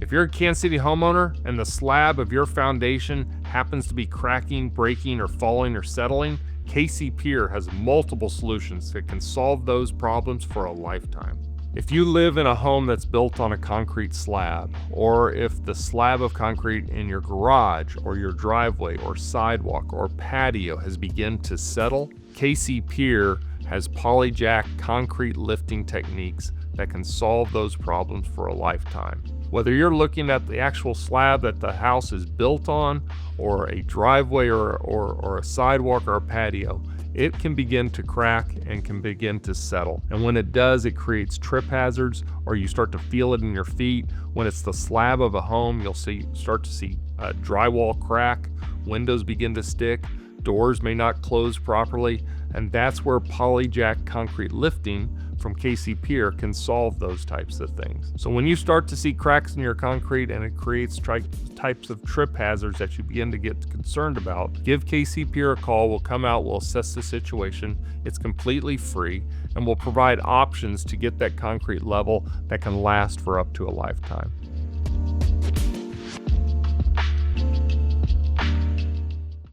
If you're a Kansas City homeowner and the slab of your foundation happens to be cracking, breaking, or falling or settling, KC Pier has multiple solutions that can solve those problems for a lifetime. If you live in a home that's built on a concrete slab, or if the slab of concrete in your garage or your driveway or sidewalk or patio has begun to settle, KC Pier has polyjack concrete lifting techniques that can solve those problems for a lifetime. Whether you're looking at the actual slab that the house is built on, or a driveway or a sidewalk or a patio, it can begin to crack and can begin to settle. And when it does, it creates trip hazards, or you start to feel it in your feet. When it's the slab of a home, you'll start to see drywall crack, windows begin to stick, doors may not close properly, and that's where polyjack concrete lifting from KC Pier can solve those types of things. So when you start to see cracks in your concrete and it creates types of trip hazards that you begin to get concerned about, give KC Pier a call. We'll come out, we'll assess the situation. It's completely free, and we'll provide options to get that concrete level that can last for up to a lifetime.